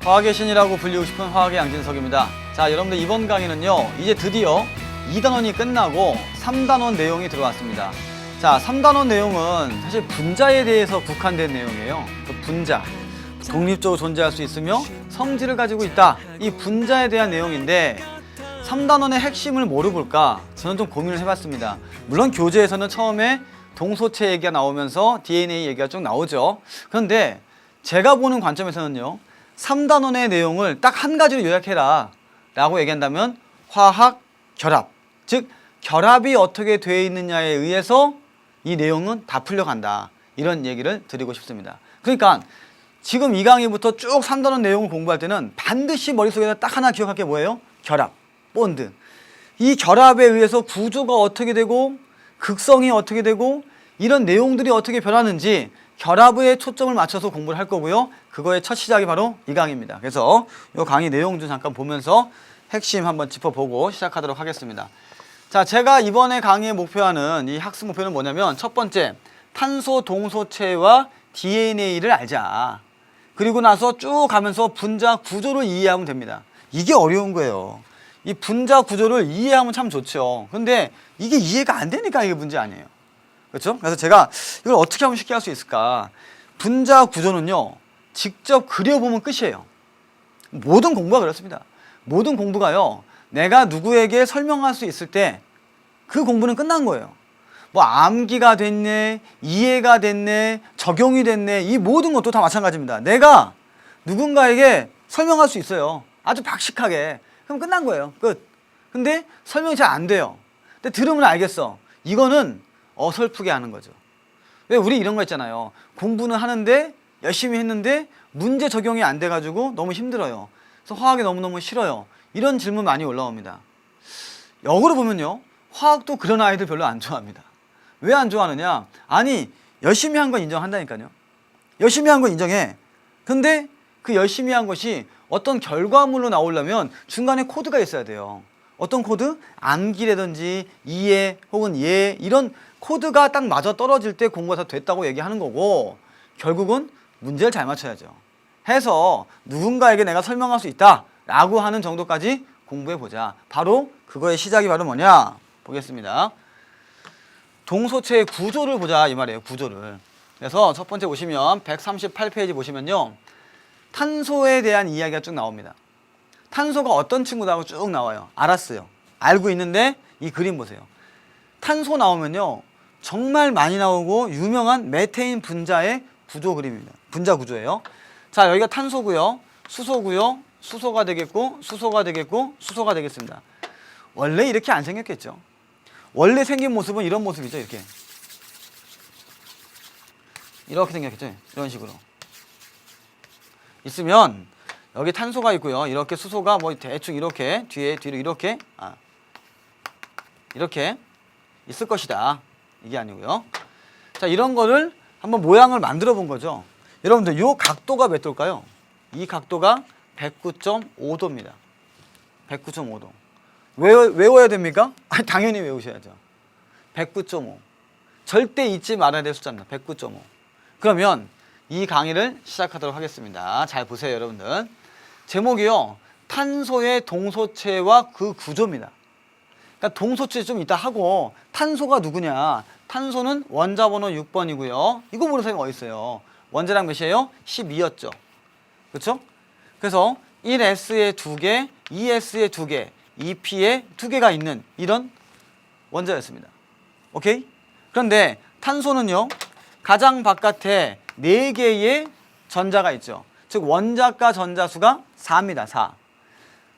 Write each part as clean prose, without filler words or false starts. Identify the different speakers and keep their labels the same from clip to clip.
Speaker 1: 화학의 신이라고 불리고 싶은 화학의 양진석입니다. 자, 여러분들 이번 강의는요, 이제 드디어 2단원이 끝나고 3단원 내용이 들어왔습니다. 자, 3단원 내용은 사실 분자에 대해서 국한된 내용이에요. 그 분자, 독립적으로 존재할 수 있으며 성질을 가지고 있다. 이 분자에 대한 내용인데 3단원의 핵심을 뭐로 볼까? 저는 좀 고민을 해봤습니다. 물론 교재에서는 처음에 동소체 얘기가 나오면서 DNA 얘기가 쭉 나오죠. 그런데 제가 보는 관점에서는요, 3단원의 내용을 딱 한 가지로 요약해라 라고 얘기한다면 화학 결합, 즉 결합이 어떻게 되어 있느냐에 의해서 이 내용은 다 풀려간다, 이런 얘기를 드리고 싶습니다. 그러니까 지금 이 강의부터 쭉 3단원 내용을 공부할 때는 반드시 머릿속에서 딱 하나 기억할 게 뭐예요? 결합, 본드. 이 결합에 의해서 구조가 어떻게 되고 극성이 어떻게 되고 이런 내용들이 어떻게 변하는지 결합에 초점을 맞춰서 공부를 할 거고요. 그거의 첫 시작이 바로 이 강의입니다. 그래서 이 강의 내용 좀 잠깐 보면서 핵심 한번 짚어보고 시작하도록 하겠습니다. 자, 제가 이번에 강의에 목표하는 이 학습 목표는 뭐냐면, 첫 번째, 탄소 동소체와 DNA를 알자. 그리고 나서 쭉 가면서 분자 구조를 이해하면 됩니다. 이게 어려운 거예요. 이 분자 구조를 이해하면 참 좋죠. 근데 이게 이해가 안 되니까 이게 문제 아니에요. 그렇죠? 그래서 제가 이걸 어떻게 하면 쉽게 할 수 있을까? 분자 구조는요, 직접 그려보면 끝이에요. 모든 공부가 그렇습니다. 모든 공부가요, 내가 누구에게 설명할 수 있을 때 그 공부는 끝난 거예요. 뭐 암기가 됐네, 이해가 됐네, 적용이 됐네, 이 모든 것도 다 마찬가지입니다. 내가 누군가에게 설명할 수 있어요. 아주 박식하게. 그럼 끝난 거예요. 끝. 근데 설명이 잘 안 돼요. 근데 들으면 알겠어. 이거는 어설프게 하는 거죠. 왜 우리 이런 거 있잖아요. 공부는 하는데 열심히 했는데 문제 적용이 안 돼가지고 너무 힘들어요. 그래서 화학이 너무너무 싫어요. 이런 질문 많이 올라옵니다. 역으로 보면요, 화학도 그런 아이들 별로 안 좋아합니다. 왜 안 좋아하느냐? 아니, 열심히 한 건 인정한다니까요. 열심히 한 건 인정해. 근데 그 열심히 한 것이 어떤 결과물로 나오려면 중간에 코드가 있어야 돼요. 어떤 코드? 암기라든지 이해 혹은 예, 이런 코드가 딱 맞아 떨어질 때 공부가 다 됐다고 얘기하는 거고, 결국은 문제를 잘 맞춰야죠. 해서 누군가에게 내가 설명할 수 있다 라고 하는 정도까지 공부해보자. 바로 그거의 시작이 바로 뭐냐 보겠습니다. 동소체의 구조를 보자, 이 말이에요. 구조를. 그래서 첫 번째 보시면 138페이지 보시면요, 탄소에 대한 이야기가 쭉 나옵니다. 탄소가 어떤 친구다고 쭉 나와요. 알았어요. 알고 있는데 이 그림 보세요. 탄소 나오면요, 정말 많이 나오고 유명한 메테인 분자의 구조 그림입니다. 분자 구조예요. 자, 여기가 탄소고요, 수소고요, 수소가 되겠고, 수소가 되겠고, 수소가 되겠습니다. 원래 이렇게 안 생겼겠죠. 원래 생긴 모습은 이런 모습이죠. 이렇게 생겼겠죠. 이런 식으로 있으면 여기 탄소가 있고요, 이렇게 수소가 뭐 대충 이렇게 뒤로 이렇게 이렇게 있을 것이다, 이게 아니고요. 자, 이런 거를 한번 모양을 만들어 본 거죠. 여러분들, 요 각도가 몇 도일까요? 이 각도가 109.5도입니다. 109.5도. 외워야 됩니까? 아니, 당연히 외우셔야죠. 109.5. 절대 잊지 말아야 될 숫자입니다. 109.5. 그러면 이 강의를 시작하도록 하겠습니다. 잘 보세요, 여러분들. 제목이요, 탄소의 동소체와 그 구조입니다. 그러니까 동소체 좀 이따 하고, 탄소가 누구냐? 탄소는 원자 번호 6번이고요. 이거 모르는 사람이 어디 있어요? 원자량 몇이에요? 12였죠. 그렇죠? 그래서 1S에 2개, 2S에 2개, 2P에 2개가 있는 이런 원자였습니다. 오케이? 그런데 탄소는요, 가장 바깥에 4개의 전자가 있죠. 즉 원자가 전자수가 4입니다. 4.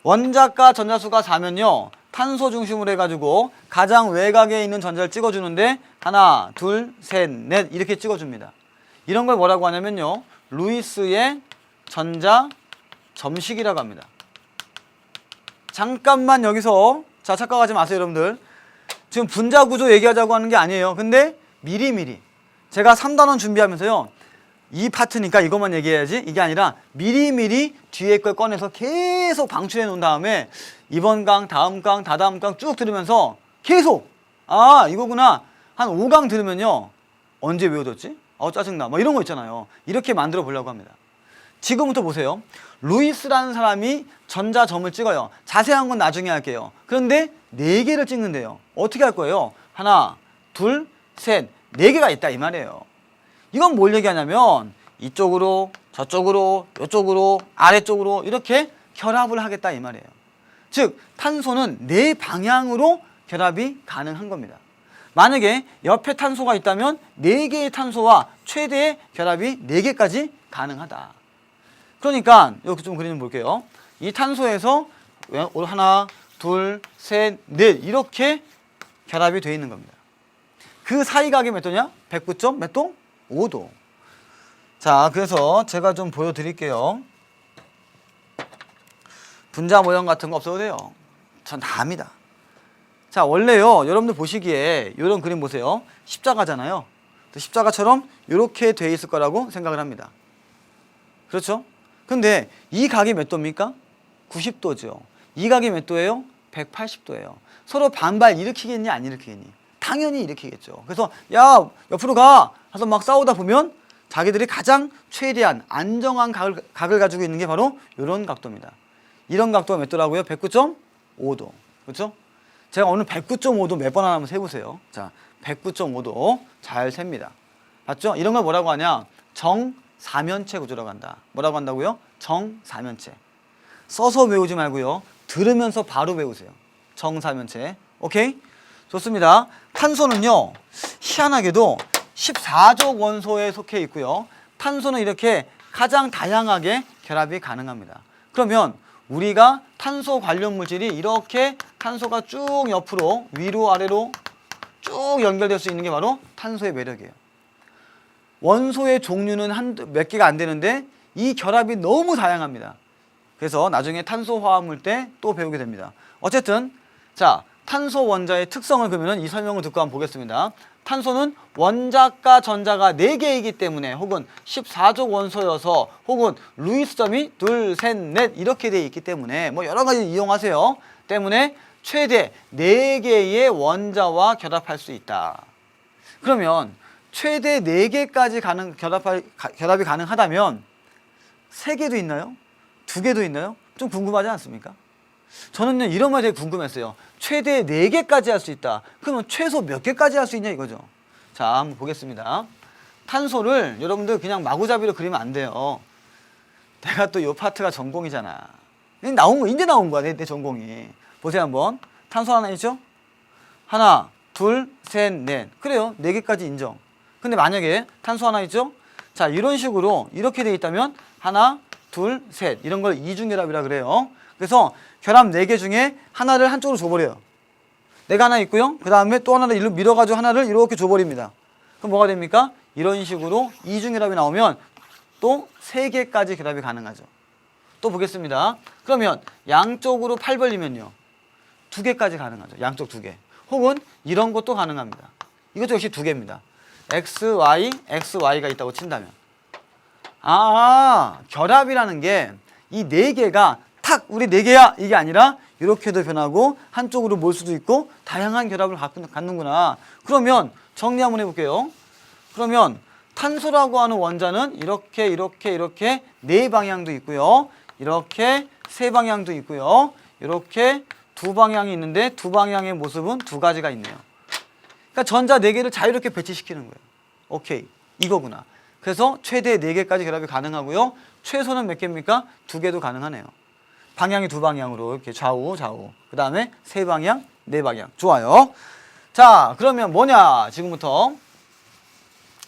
Speaker 1: 원자가 전자수가 4면요, 탄소 중심으로 해가지고 가장 외곽에 있는 전자를 찍어주는데 하나, 둘, 셋, 넷 이렇게 찍어줍니다. 이런 걸 뭐라고 하냐면요, 루이스의 전자 점식이라고 합니다. 잠깐만 여기서, 자, 착각하지 마세요, 여러분들. 지금 분자 구조 얘기하자고 하는 게 아니에요. 근데 미리미리 제가 3단원 준비하면서요, 이 파트니까 이것만 얘기해야지, 이게 아니라 미리미리 뒤에 걸 꺼내서 계속 방출해 놓은 다음에 이번 강, 다음 강, 다다음 강 쭉 들으면서 계속, 아, 이거구나, 한 5강 들으면요, 언제 외워졌지? 짜증나, 뭐 이런 거 있잖아요. 이렇게 만들어 보려고 합니다. 지금부터 보세요. 루이스라는 사람이 전자점을 찍어요. 자세한 건 나중에 할게요. 그런데 4개를 찍는데요. 어떻게 할 거예요? 하나, 둘, 셋, 4개가 있다 이 말이에요. 이건 뭘 얘기하냐면 이쪽으로, 저쪽으로, 이쪽으로, 아래쪽으로 이렇게 결합을 하겠다 이 말이에요. 즉 탄소는 4방향으로 결합이 가능한 겁니다. 만약에 옆에 탄소가 있다면 4개의 탄소와 최대의 결합이 4개까지 가능하다. 그러니까 이렇게 좀 그림 볼게요. 이 탄소에서 하나, 둘, 셋, 넷 이렇게 결합이 되어 있는 겁니다. 그 사이각이 몇 도냐? 109점 몇 도? 5도. 자, 그래서 제가 좀 보여드릴게요. 분자 모형 같은 거 없어도 돼요. 전 다 합니다. 자, 원래요, 여러분들 보시기에 이런 그림 보세요. 십자가잖아요. 십자가처럼 이렇게 돼 있을 거라고 생각을 합니다. 그렇죠? 근데 이 각이 몇 도입니까? 90도죠. 이 각이 몇 도예요? 180도예요. 서로 반발 일으키겠니? 안 일으키겠니? 당연히 일으키겠죠. 그래서 야, 옆으로 가! 해서 막 싸우다 보면 자기들이 가장 최대한 안정한 각을 가지고 있는 게 바로 이런 각도입니다. 이런 각도가 몇 도라고요? 109.5도. 그렇죠? 제가 오늘 109.5도 몇 번 하나 한번 세보세요. 자, 109.5도 잘 셉니다. 맞죠? 이런 걸 뭐라고 하냐? 정사면체 구조라고 한다. 뭐라고 한다고요? 정사면체. 써서 외우지 말고요. 들으면서 바로 외우세요. 정사면체. 오케이? 좋습니다. 탄소는요, 희한하게도 14족 원소에 속해 있고요. 탄소는 이렇게 가장 다양하게 결합이 가능합니다. 그러면 우리가 탄소 관련 물질이 이렇게 탄소가 쭉 옆으로 위로 아래로 쭉 연결될 수 있는 게 바로 탄소의 매력이에요. 원소의 종류는 몇 개가 안 되는데 이 결합이 너무 다양합니다. 그래서 나중에 탄소 화합물 때 또 배우게 됩니다. 어쨌든 자, 탄소 원자의 특성을 그러면 이 설명을 듣고 한번 보겠습니다. 탄소는 원자과 전자가 4개이기 때문에 혹은 14족 원소여서 혹은 루이스점이 둘, 셋, 넷 이렇게 되어 있기 때문에 뭐 여러 가지 이용하세요. 때문에 최대 4개의 원자와 결합할 수 있다. 그러면 최대 4개까지 결합이 가능하다면 3개도 있나요? 2개도 있나요? 좀 궁금하지 않습니까? 저는요 이런 말이 되게 궁금했어요. 최대 4개까지 할 수 있다. 그러면 최소 몇 개까지 할 수 있냐 이거죠. 자, 한번 보겠습니다. 탄소를 여러분들 그냥 마구잡이로 그리면 안 돼요. 내가 또 이 파트가 전공이잖아. 이제 나온 거야 내 전공이. 보세요 한번. 탄소 하나 있죠? 하나, 둘, 셋, 넷. 그래요. 4개까지 인정. 근데 만약에 탄소 하나 있죠? 자, 이런 식으로 이렇게 돼 있다면 하나, 둘, 셋 이런 걸 이중결합이라 그래요. 그래서 결합 4개 중에 하나를 한쪽으로 줘버려요. 내가 하나 있고요. 그 다음에 또 하나를 일로 밀어가지고 하나를 이렇게 줘버립니다. 그럼 뭐가 됩니까? 이런 식으로 이중결합이 나오면 또 3개까지 결합이 가능하죠. 또 보겠습니다. 그러면 양쪽으로 8 벌리면요. 2개까지 가능하죠. 양쪽 2개. 혹은 이런 것도 가능합니다. 이것도 역시 2개입니다. XY, XY가 있다고 친다면. 결합이라는 게 이 4개가 탁 우리 4개야 이게 아니라 이렇게도 변하고 한쪽으로 몰 수도 있고 다양한 결합을 갖는구나. 그러면 정리 한번 해볼게요. 그러면 탄소라고 하는 원자는 이렇게 4방향도 있고요. 이렇게 3방향도 있고요. 이렇게 2방향이 있는데 2방향의 모습은 2가지가 있네요. 그러니까 전자 4개를 자유롭게 배치시키는 거예요. 오케이, 이거구나. 그래서 최대 4개까지 결합이 가능하고요. 최소는 몇 개입니까? 2개도 가능하네요. 방향이 2방향으로 이렇게 좌우. 그 다음에 3방향, 4방향. 좋아요. 자, 그러면 뭐냐? 지금부터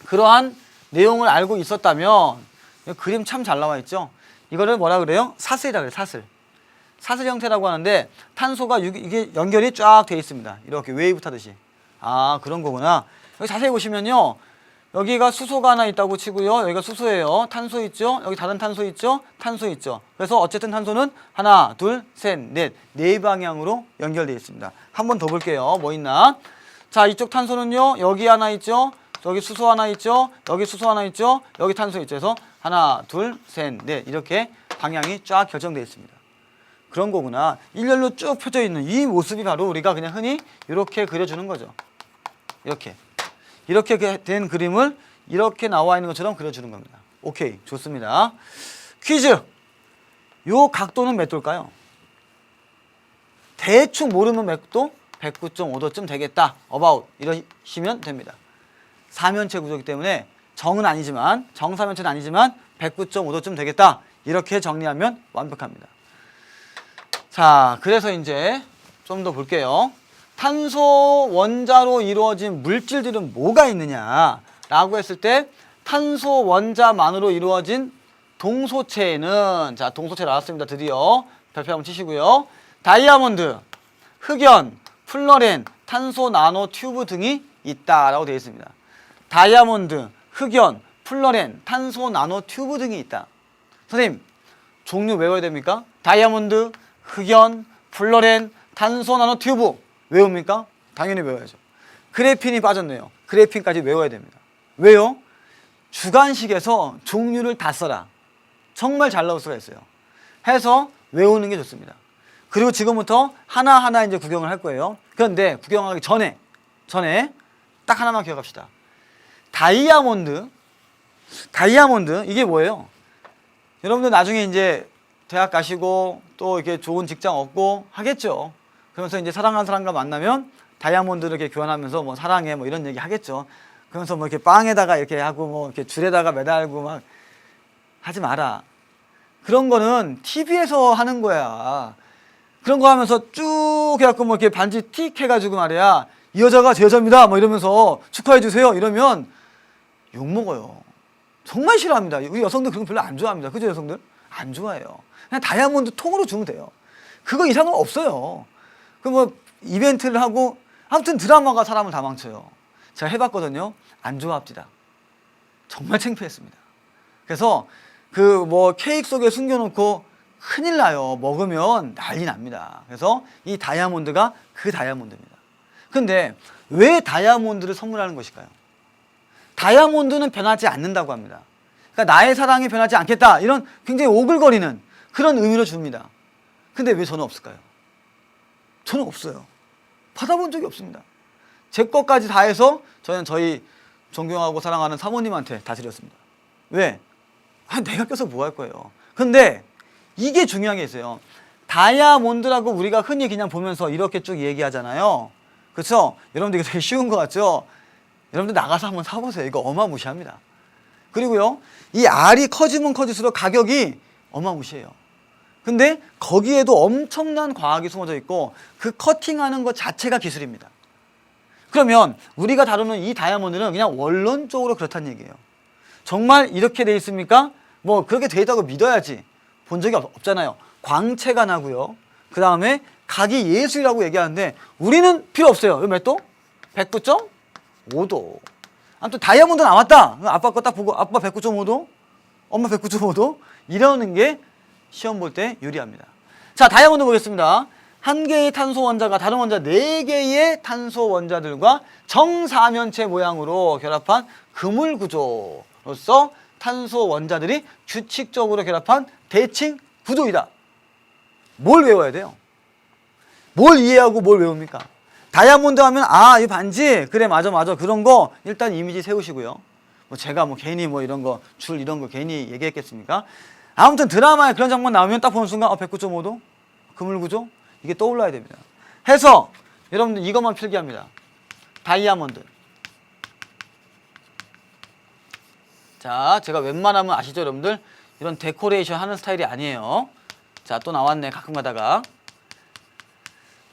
Speaker 1: 그러한 내용을 알고 있었다면 그림 참 잘 나와 있죠? 이거를 뭐라 그래요? 사슬이라 그래요. 사슬 형태라고 하는데 탄소가 이게 연결이 쫙 돼 있습니다. 이렇게 웨이브 타듯이. 그런 거구나. 여기 자세히 보시면요. 여기가 수소가 하나 있다고 치고요. 여기가 수소예요. 탄소 있죠? 여기 다른 탄소 있죠? 탄소 있죠. 그래서 어쨌든 탄소는 하나, 둘, 셋, 넷, 4방향으로 연결되어 있습니다. 한 번 더 볼게요. 뭐 있나? 자, 이쪽 탄소는요. 여기 하나 있죠? 여기 수소 하나 있죠? 여기 수소 하나 있죠? 여기 탄소 있죠? 그래서 하나, 둘, 셋, 넷 이렇게 방향이 쫙 결정되어 있습니다. 그런 거구나. 일렬로 쭉 펴져 있는 이 모습이 바로 우리가 그냥 흔히 이렇게 그려주는 거죠. 이렇게 된 그림을 이렇게 나와 있는 것처럼 그려주는 겁니다. 오케이, 좋습니다. 퀴즈! 요 각도는 몇 도일까요? 대충 모르면 몇 도? 109.5도쯤 되겠다. about 이러시면 됩니다. 사면체 구조이기 때문에 정은 아니지만 정사면체는 아니지만 109.5도쯤 되겠다. 이렇게 정리하면 완벽합니다. 자, 그래서 이제 좀 더 볼게요. 탄소 원자로 이루어진 물질들은 뭐가 있느냐라고 했을 때 탄소 원자만으로 이루어진 동소체에는 자, 동소체 나왔습니다. 드디어 별표 한번 치시고요. 다이아몬드, 흑연, 플러렌, 탄소 나노 튜브 등이 있다라고 되어 있습니다. 다이아몬드, 흑연, 플러렌, 탄소 나노 튜브 등이 있다. 선생님, 종류 외워야 됩니까? 다이아몬드, 흑연, 플러렌, 탄소 나노 튜브 외웁니까? 당연히 외워야죠. 그래핀이 빠졌네요. 그래핀까지 외워야 됩니다. 왜요? 주관식에서 종류를 다 써라. 정말 잘 나올 수가 있어요. 해서 외우는 게 좋습니다. 그리고 지금부터 하나하나 이제 구경을 할 거예요. 그런데 구경하기 전에 딱 하나만 기억합시다. 다이아몬드 이게 뭐예요? 여러분들 나중에 이제 대학 가시고 또 이렇게 좋은 직장 얻고 하겠죠. 그러면서 이제 사랑하는 사람과 만나면 다이아몬드를 이렇게 교환하면서 뭐 사랑해 뭐 이런 얘기 하겠죠. 그러면서 뭐 이렇게 빵에다가 이렇게 하고 뭐 이렇게 줄에다가 매달고 막 하지 마라. 그런 거는 TV에서 하는 거야. 그런 거 하면서 쭉 해갖고 뭐 이렇게 반지 틱 해가지고 말이야. 이 여자가 제 여자입니다. 뭐 이러면서 축하해 주세요. 이러면 욕먹어요. 정말 싫어합니다. 우리 여성들 그런 거 별로 안 좋아합니다. 그죠, 여성들? 안 좋아해요. 그냥 다이아몬드 통으로 주면 돼요. 그거 이상은 없어요. 그 뭐 이벤트를 하고 아무튼 드라마가 사람을 다 망쳐요. 제가 해봤거든요. 안 좋아합니다. 정말 창피했습니다. 그래서 그 뭐 케이크 속에 숨겨놓고 큰일 나요. 먹으면 난리 납니다. 그래서 이 다이아몬드가 그 다이아몬드입니다. 근데 왜 다이아몬드를 선물하는 것일까요? 다이아몬드는 변하지 않는다고 합니다. 그러니까 나의 사랑이 변하지 않겠다. 이런 굉장히 오글거리는 그런 의미로 줍니다. 근데 왜 저는 없을까요? 저는 없어요. 받아본 적이 없습니다. 제 것까지 다 해서 저는 저희 존경하고 사랑하는 사모님한테 다 드렸습니다. 왜? 내가 껴서 뭐 할 거예요. 근데 이게 중요한 게 있어요. 다이아몬드라고 우리가 흔히 그냥 보면서 이렇게 쭉 얘기하잖아요. 그렇죠? 여러분들 이게 되게 쉬운 것 같죠? 여러분들 나가서 한번 사보세요. 이거 어마무시합니다. 그리고요, 이 알이 커지면 커질수록 가격이 어마무시해요. 근데 거기에도 엄청난 과학이 숨어져 있고 그 커팅하는 것 자체가 기술입니다. 그러면 우리가 다루는 이 다이아몬드는 그냥 원론적으로 그렇다는 얘기예요. 정말 이렇게 돼 있습니까? 뭐 그렇게 돼 있다고 믿어야지. 본 적이 없잖아요. 광채가 나고요. 그 다음에 각이 예술이라고 얘기하는데 우리는 필요 없어요. 몇 도? 109.5도. 아무튼 다이아몬드 나왔다. 아빠 거 딱 보고 아빠 109.5도? 엄마 109.5도? 이러는 게 시험 볼 때 유리합니다. 자, 다이아몬드 보겠습니다. 한 개의 탄소 원자가 다른 원자 4개의 탄소 원자들과 정사면체 모양으로 결합한 그물 구조로서 탄소 원자들이 규칙적으로 결합한 대칭 구조이다. 뭘 외워야 돼요? 뭘 이해하고 뭘 외웁니까? 다이아몬드 하면 이 반지 그래 맞아 그런 거 일단 이미지 세우시고요. 뭐 제가 뭐 괜히 뭐 이런 거 줄 이런 거 괜히 얘기했겠습니까? 아무튼 드라마에 그런 장면 나오면 딱 보는 순간 109.5도 그물 구조 이게 떠올라야 됩니다. 해서 여러분들 이것만 필기합니다. 다이아몬드. 자, 제가 웬만하면 아시죠, 여러분들? 이런 데코레이션 하는 스타일이 아니에요. 자, 또 나왔네, 가끔 가다가.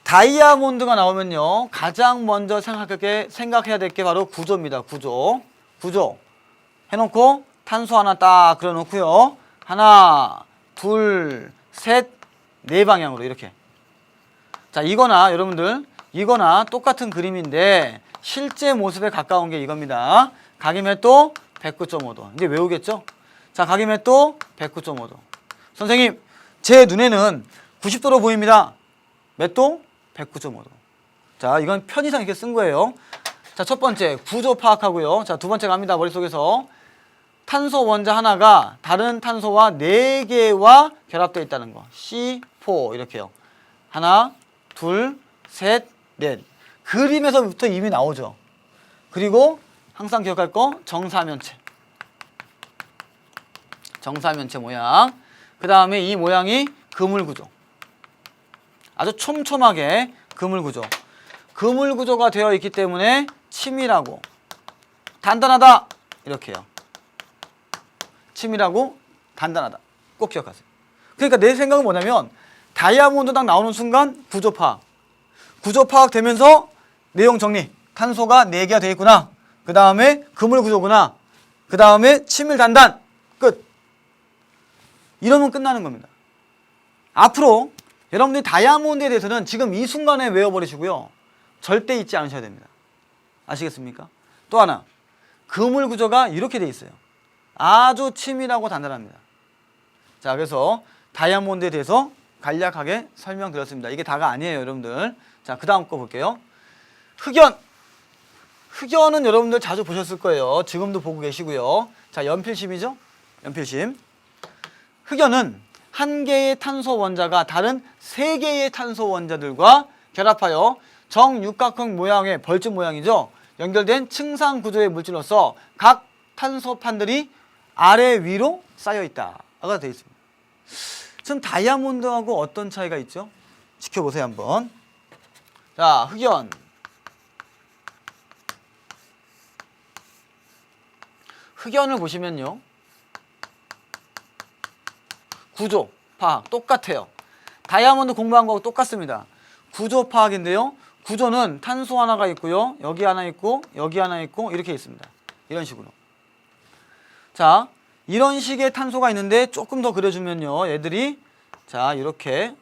Speaker 1: 다이아몬드가 나오면요, 가장 먼저 생각해야 될 게 바로 구조입니다. 구조 해놓고 탄소 하나 딱 그려놓고요. 하나, 둘, 셋, 네 방향으로 이렇게. 자, 여러분들 이거나 똑같은 그림인데 실제 모습에 가까운 게 이겁니다. 각이몇도 109.5도. 이제 외우겠죠? 자, 각이몇도 109.5도. 선생님, 제 눈에는 90도로 보입니다. 몇 도? 109.5도. 자, 이건 편의상 이렇게 쓴 거예요. 자, 첫 번째 구조 파악하고요. 자, 두 번째 갑니다. 머릿속에서 탄소 원자 하나가 다른 탄소와 4개와 결합되어 있다는 거. C4 이렇게요. 하나, 둘, 셋, 넷. 그림에서부터 이미 나오죠. 그리고 항상 기억할 거 정사면체. 정사면체 모양. 그 다음에 이 모양이 그물구조. 아주 촘촘하게 그물구조. 그물구조가 되어 있기 때문에 치밀하고 단단하다. 이렇게요. 치밀하고 단단하다. 꼭 기억하세요. 그러니까 내 생각은 뭐냐면 다이아몬드 딱 나오는 순간 구조 파악. 구조 파악 되면서 내용 정리. 탄소가 4개가 되어 있구나. 그 다음에 그물구조구나. 그 다음에 치밀 단단. 끝. 이러면 끝나는 겁니다. 앞으로 여러분들이 다이아몬드에 대해서는 지금 이 순간에 외워버리시고요. 절대 잊지 않으셔야 됩니다. 아시겠습니까? 또 하나. 그물구조가 이렇게 되어 있어요. 아주 치밀하고 단단합니다. 자, 그래서 다이아몬드에 대해서 간략하게 설명드렸습니다. 이게 다가 아니에요, 여러분들. 자, 그 다음 거 볼게요. 흑연. 흑연은 여러분들 자주 보셨을 거예요. 지금도 보고 계시고요. 자, 연필심이죠? 연필심. 흑연은 한 개의 탄소 원자가 다른 3개의 탄소 원자들과 결합하여 정육각형 모양의 벌집 모양이죠. 연결된 층상 구조의 물질로서 각 탄소판들이 아래 위로 쌓여 있다가 되어 있습니다. 지금 다이아몬드하고 어떤 차이가 있죠? 지켜보세요 한번. 자, 흑연. 흑연을 보시면요. 구조 파악 똑같아요. 다이아몬드 공부한 거하고 똑같습니다. 구조 파악인데요. 구조는 탄소 하나가 있고요. 여기 하나 있고 여기 하나 있고 이렇게 있습니다. 이런 식으로. 자, 이런 식의 탄소가 있는데 조금 더 그려주면요. 얘들이 자 이렇게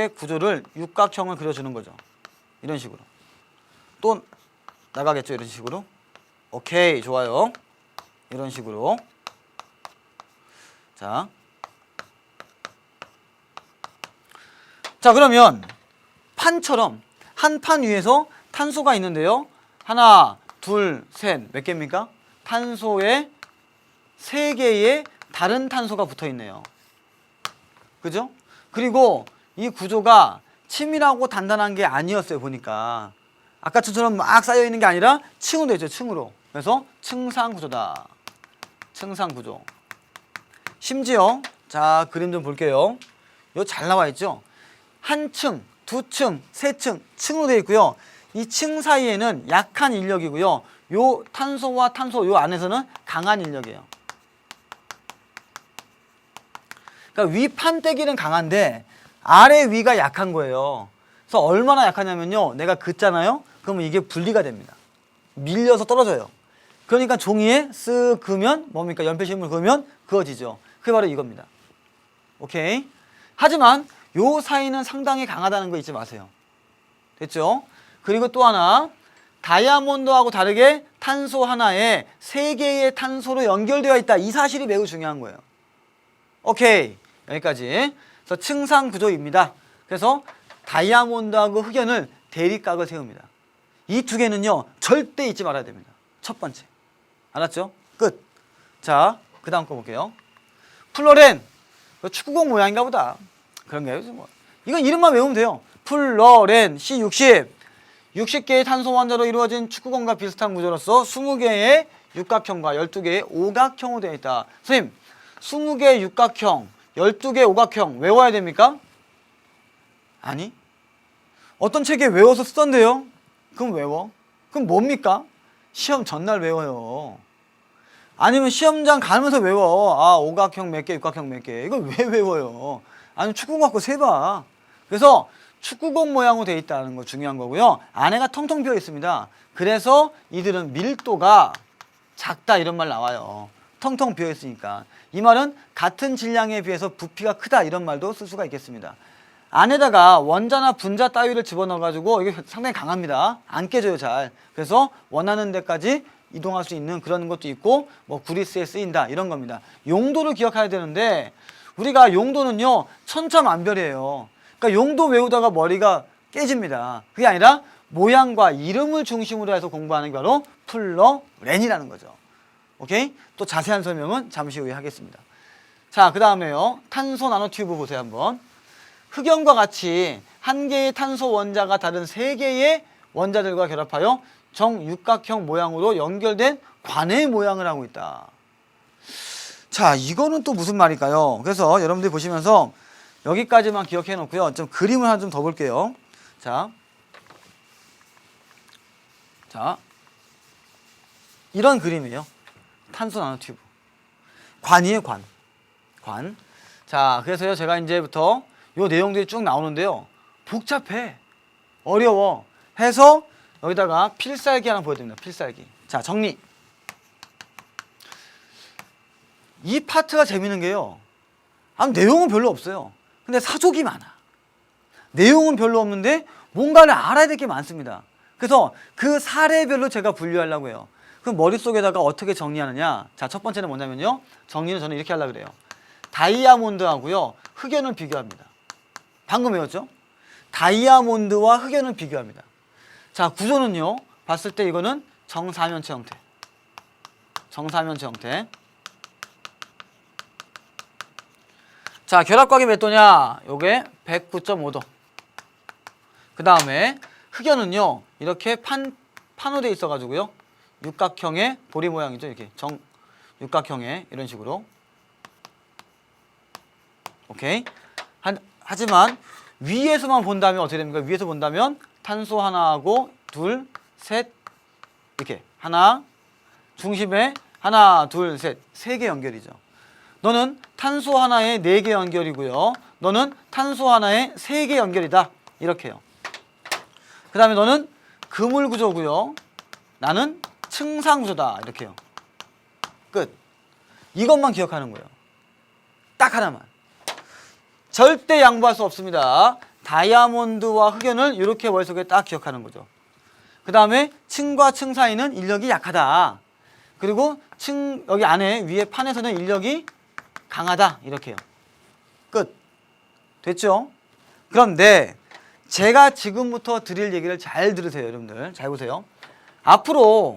Speaker 1: 구조를 육각형을 그려주는 거죠. 이런 식으로. 또 나가겠죠. 이런 식으로. 오케이, 좋아요. 이런 식으로. 자, 그러면 판처럼 한 판 위에서 탄소가 있는데요. 하나, 둘, 셋. 몇 개입니까? 탄소에 3개의 다른 탄소가 붙어 있네요. 그죠? 그리고 이 구조가 치밀하고 단단한 게 아니었어요. 보니까 아까처럼 막 쌓여 있는 게 아니라 층으로 되죠. 층으로. 그래서 층상 구조다. 층상 구조. 심지어 자, 그림 좀 볼게요. 이거 잘 나와 있죠? 한 층, 두 층, 세 층, 층으로 되어 있고요. 이 층 사이에는 약한 인력이고요. 요 탄소와 탄소 요 안에서는 강한 인력이에요. 그러니까 위 판때기는 강한데 아래 위가 약한 거예요. 그래서 얼마나 약하냐면요. 내가 긋잖아요. 그러면 이게 분리가 됩니다. 밀려서 떨어져요. 그러니까 종이에 쓱 그으면 뭡니까? 연필심을 그으면 그어지죠. 그게 바로 이겁니다. 오케이? 하지만 요 사이는 상당히 강하다는 거 잊지 마세요. 됐죠? 그리고 또 하나, 다이아몬드하고 다르게 탄소 하나에 3개의 탄소로 연결되어 있다. 이 사실이 매우 중요한 거예요. 오케이, 여기까지. 그래서 층상 구조입니다. 그래서 다이아몬드하고 흑연을 대립각을 세웁니다. 이 두 개는요 절대 잊지 말아야 됩니다. 첫 번째. 알았죠? 끝. 자, 그 다음 거 볼게요. 플로렌. 축구공 모양인가 보다. 그런가요? 뭐. 이건 이름만 외우면 돼요. 플로렌 C60. 60개의 탄소 원자로 이루어진 축구공과 비슷한 구조로서 20개의 육각형과 12개의 오각형으로 되어 있다. 선생님, 20개의 육각형, 12개의 오각형 외워야 됩니까? 아니. 어떤 책에 외워서 쓰던데요? 그럼 외워. 그럼 뭡니까? 시험 전날 외워요. 아니면 시험장 가면서 외워. 아, 오각형 몇 개, 육각형 몇 개. 이걸 왜 외워요? 아니면 축구공 갖고 세봐. 그래서 축구공 모양으로 되어 있다는 거 중요한 거고요. 안에가 텅텅 비어 있습니다. 그래서 이들은 밀도가 작다 이런 말 나와요. 텅텅 비어 있으니까. 이 말은 같은 질량에 비해서 부피가 크다 이런 말도 쓸 수가 있겠습니다. 안에다가 원자나 분자 따위를 집어넣어 가지고 이게 상당히 강합니다. 안 깨져요 잘. 그래서 원하는 데까지 이동할 수 있는 그런 것도 있고 뭐 구리스에 쓰인다 이런 겁니다. 용도를 기억해야 되는데 우리가 용도는요 천차만별이에요. 그러니까 용도 외우다가 머리가 깨집니다. 그게 아니라 모양과 이름을 중심으로 해서 공부하는 게 바로 플로렌이라는 거죠. 오케이? 또 자세한 설명은 잠시 후에 하겠습니다. 자, 그 다음에요. 탄소 나노튜브 보세요 한번. 흑연과 같이 한 개의 탄소 원자가 다른 3개의 원자들과 결합하여 정육각형 모양으로 연결된 관의 모양을 하고 있다. 자, 이거는 또 무슨 말일까요? 그래서 여러분들이 보시면서 여기까지만 기억해 놓고요. 좀 그림을 하나 좀 더 볼게요. 자, 이런 그림이에요. 탄소 나노튜브. 관이에요, 관. 자, 그래서요, 제가 이제부터 요 내용들이 쭉 나오는데요. 복잡해. 어려워. 해서 여기다가 필살기 하나 보여드립니다. 필살기. 자, 정리. 이 파트가 재밌는 게요. 내용은 별로 없어요. 근데 사족이 많아. 내용은 별로 없는데 뭔가를 알아야 될 게 많습니다. 그래서 그 사례별로 제가 분류하려고 해요. 그럼 머릿속에다가 어떻게 정리하느냐? 자, 첫 번째는 뭐냐면요. 정리는 저는 이렇게 하려고 그래요. 다이아몬드하고요. 흑연을 비교합니다. 방금 외웠죠? 다이아몬드와 흑연을 비교합니다. 자, 구조는요. 봤을 때 이거는 정사면체 형태. 정사면체 형태. 자, 결합각이 몇 도냐? 요게 109.5도. 그 다음에 흑연은요. 이렇게 판호되어 있어가지고요. 육각형의 보리 모양이죠. 이렇게 육각형의 이런 식으로. 오케이. 하지만 위에서만 본다면 어떻게 됩니까? 위에서 본다면 탄소 하나하고 둘, 셋 이렇게 하나, 중심에 하나, 둘, 셋, 세 개 연결이죠. 너는 탄소 하나에 4개 연결이고요. 너는 탄소 하나에 3개 연결이다. 이렇게요. 그 다음에 너는 그물 구조고요. 나는 층상 구조다. 이렇게요. 끝. 이것만 기억하는 거예요. 딱 하나만. 절대 양보할 수 없습니다. 다이아몬드와 흑연을 이렇게 머릿속에 딱 기억하는 거죠. 그 다음에 층과 층 사이는 인력이 약하다. 그리고 여기 안에 위에 판에서는 인력이 강하다. 이렇게요. 끝. 됐죠? 그런데 제가 지금부터 드릴 얘기를 잘 들으세요. 여러분들 잘 보세요. 앞으로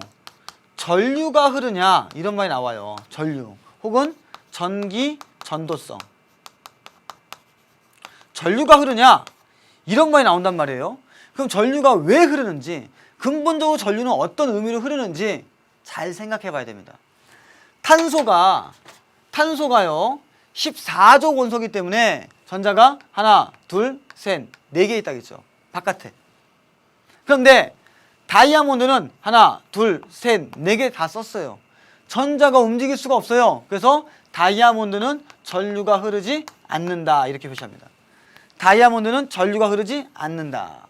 Speaker 1: 전류가 흐르냐 이런 말이 나와요. 전류 혹은 전기 전도성. 전류가 흐르냐 이런 말이 나온단 말이에요. 그럼 전류가 왜 흐르는지, 근본적으로 전류는 어떤 의미로 흐르는지 잘 생각해 봐야 됩니다. 탄소가요 14조 원소이기 때문에 전자가 하나, 둘, 셋, 4개 있다겠죠. 바깥에. 그런데 다이아몬드는 하나, 둘, 셋, 4개 다 썼어요. 전자가 움직일 수가 없어요. 그래서 다이아몬드는 전류가 흐르지 않는다. 이렇게 표시합니다. 다이아몬드는 전류가 흐르지 않는다.